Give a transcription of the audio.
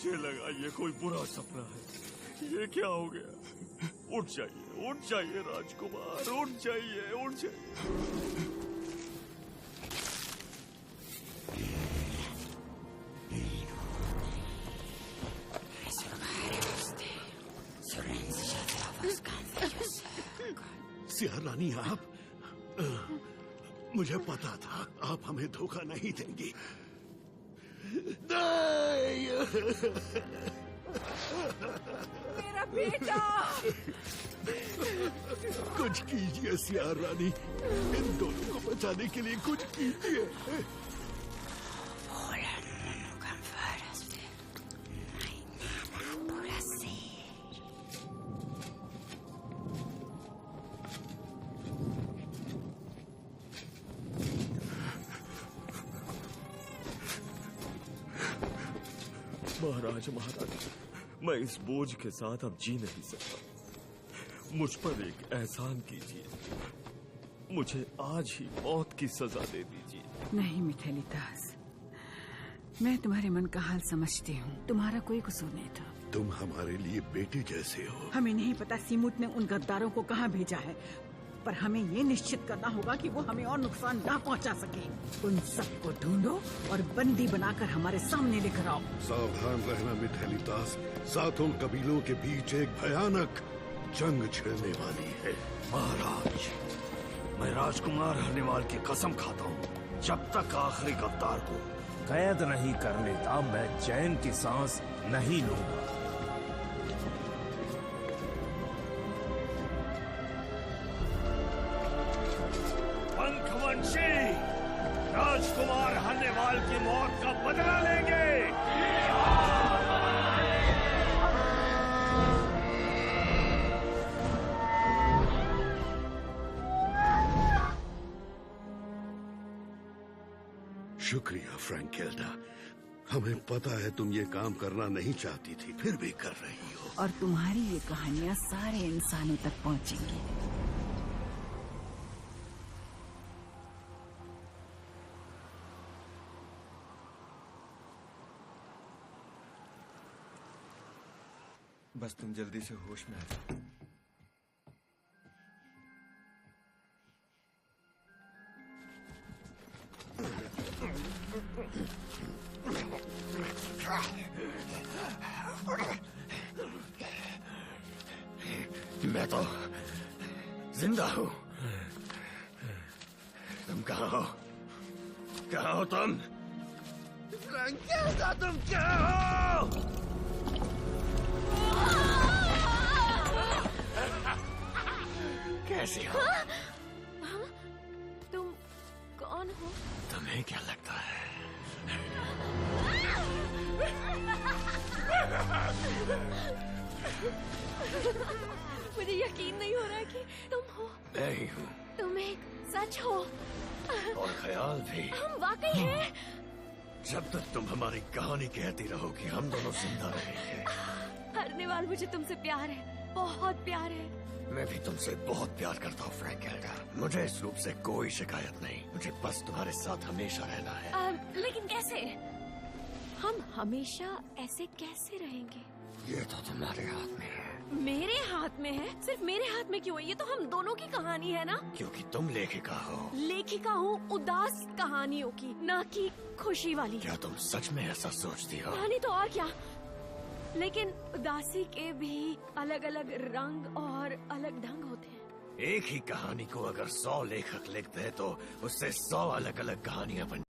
मुझे लगा ये कोई बुरा सपना है। ये क्या हो गया? उठ जाइए राजकुमार, उठ जाइए। सिया रानी, आप मुझे पता था आप हमें धोखा नहीं देंगी। मेरा बेटा! कुछ कीजिए सिया रानी, इन दोनों को बचाने के लिए कुछ कीजिए। महाराज, मैं इस बोझ के साथ अब जी नहीं सकता। मुझ पर एक एहसान कीजिए, मुझे आज ही मौत की सजा दे दीजिए। नहीं मिथेलितास, मैं तुम्हारे मन का हाल समझती हूँ। तुम्हारा कोई कसूर नहीं था। तुम हमारे लिए बेटे जैसे हो। हमें नहीं पता सीमुत ने उन गद्दारों को कहाँ भेजा है, पर हमें ये निश्चित करना होगा कि वो हमें और नुकसान ना पहुंचा सके। उन सबको ढूंढो और बंदी बनाकर हमारे सामने लेकर आओ। सावधान रहना मिथेलितास, सातों कबीलों के बीच एक भयानक जंग छिड़ने वाली है। महाराज, मैं राजकुमार हरनेवाल की कसम खाता हूँ, जब तक आखिरी गद्दार को कैद नहीं कर लेता मैं चैन की सांस नहीं लूंगा। पंखवंशी, राजकुमार हरनेवाल की मौत का बदला लेंगे। शुक्रिया फ्रैंकेल्डा, हमें पता है तुम ये काम करना नहीं चाहती थी, फिर भी कर रही हो। और तुम्हारी ये कहानियाँ सारे इंसानों तक पहुँचेंगी। बस तुम जल्दी से होश में आ जाओ। मैं तो जिंदा हूँ। तुम कहाँ हो? कहाँ हो तुम? फ्रैंकेल्डा, तुम कहाँ हो? कैसी हो? तुम कौन हो? तुम्हें क्या लगता है? मुझे यकीन नहीं हो रहा कि तुम हो। मैं ही हूँ। तुम एक सच हो। और ख्याल भी। हम वाकई हैं। जब तक तुम हमारी कहानी कहती रहोगी, हम दोनों जिंदा रहेंगे। हरनेवाल, मुझे तुमसे प्यार है, बहुत प्यार है। मैं भी तुमसे बहुत प्यार करता हूँ फ्रैंकेल्डा। मुझे इस रूप से कोई शिकायत नहीं, मुझे बस तुम्हारे साथ हमेशा रहना है। लेकिन कैसे? हम हमेशा ऐसे कैसे रहेंगे? ये तो तुम्हारे हाथ में है। मेरे हाथ में है? सिर्फ मेरे हाथ में क्यों है? ये तो हम दोनों की कहानी है ना। क्योंकि तुम लेखिका हो। लेखिका हूँ उदास कहानियों की, ना कि खुशी वाली। क्या तुम सच में ऐसा सोचती हो? कहानी तो और क्या, लेकिन उदासी के भी अलग अलग रंग और अलग ढंग होते हैं। एक ही कहानी को अगर 100 लेखक लिखते हैं तो उससे 100 अलग अलग कहानियां बन